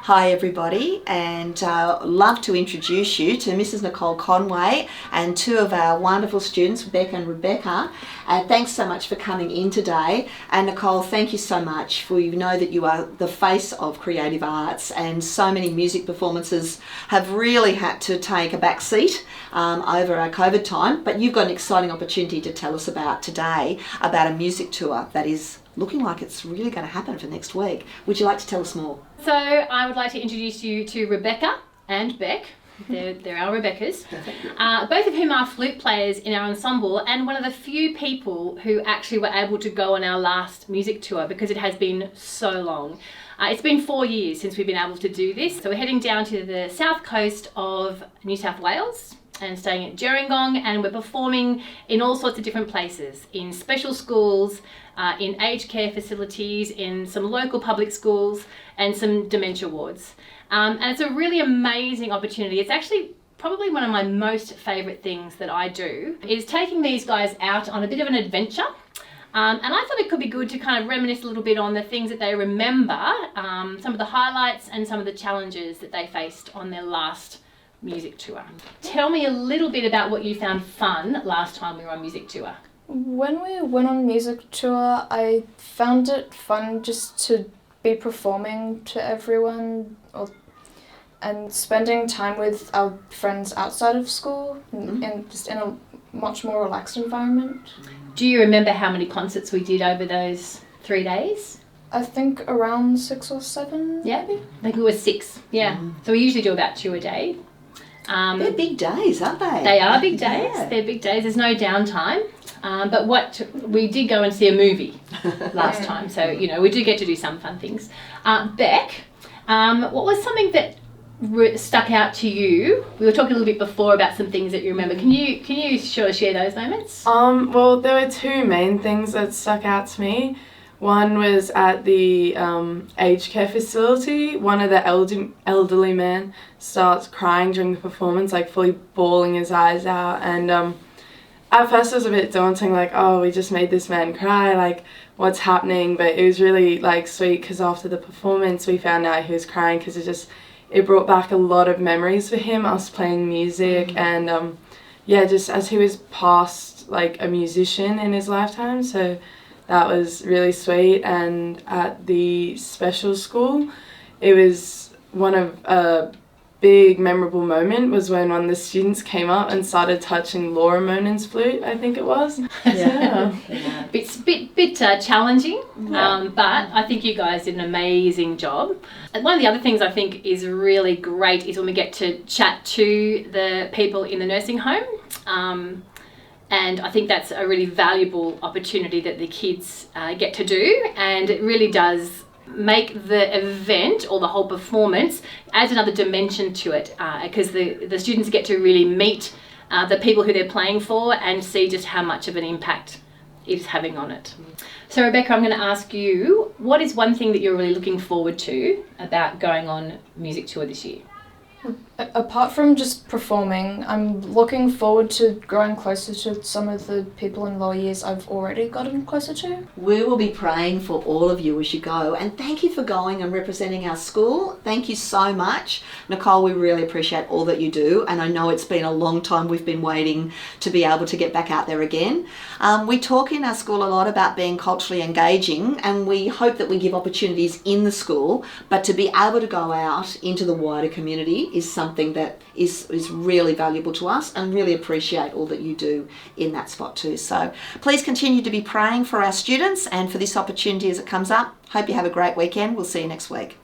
Hi everybody, and love to introduce you to Mrs. Nicole Conway and two of our wonderful students, Becca and Rebecca. Thanks so much for coming in today. And Nicole, thank you so much, for you know that you are the face of creative arts, and so many music performances have really had to take a back seat over our COVID time, but you've got an exciting opportunity to tell us about today, about a music tour that is looking like it's really going to happen for next week. Would you like to tell us more? So I would like to introduce you to Rebecca and Beck. They're our Rebeccas, both of whom are flute players in our ensemble, and one of the few people who actually were able to go on our last music tour because it has been so long. It's been 4 years since we've been able to do this. So we're heading down to the south coast of New South Wales and staying at Gerringong, and we're performing in all sorts of different places, in special schools, in aged care facilities, in some local public schools and some dementia wards. And it's a really amazing opportunity. It's actually probably one of my most favourite things that I do, is taking these guys out on a bit of an adventure. And I thought it could be good to kind of reminisce a little bit on the things that they remember, some of the highlights and some of the challenges that they faced on their last music tour. Tell me a little bit about what you found fun last time we were on music tour. When we went on music tour, I found it fun just to be performing to everyone and spending time with our friends outside of school and just in a much more relaxed environment. Do you remember how many concerts we did over those 3 days? I think around 6 or 7. Yeah, maybe? I think it was 6, yeah. So we usually do about 2 a day. They're big days, aren't they? They are big days. Yeah. They're big days. There's no downtime. But we did go and see a movie last time, so you know we do get to do some fun things. Beck, what was something that stuck out to you? We were talking a little bit before about some things that you remember. Can you sort of share those moments? Well, there were 2 main things that stuck out to me. One was at the aged care facility. One of the elderly men starts crying during the performance, like fully bawling his eyes out. And at first it was a bit daunting, like, oh, we just made this man cry, like, what's happening? But it was really like sweet because after the performance we found out he was crying because it brought back a lot of memories for him, us playing music, and just as he was past like a musician in his lifetime, so that was really sweet. And at the special school, it was one of a big memorable moment was when one of the students came up and started touching Laura Monen's flute, I think it was. Yeah. Bit challenging, but I think you guys did an amazing job. And one of the other things I think is really great is when we get to chat to the people in the nursing home. And I think that's a really valuable opportunity that the kids get to do, and it really does make the event or the whole performance adds another dimension to it, because the students get to really meet the people who they're playing for and see just how much of an impact it's having on it. So Rebecca, I'm going to ask you, what is one thing that you're really looking forward to about going on music tour this year? Apart from just performing, I'm looking forward to growing closer to some of the people in lower years I've already gotten closer to. We will be praying for all of you as you go, and thank you for going and representing our school. Thank you so much. Nicole, we really appreciate all that you do, and I know it's been a long time we've been waiting to be able to get back out there again. We talk in our school a lot about being culturally engaging, and we hope that we give opportunities in the school, but to be able to go out into the wider community is something that is really valuable to us, and really appreciate all that you do in that spot too. So please continue to be praying for our students and for this opportunity as it comes up. Hope you have a great weekend. We'll see you next week.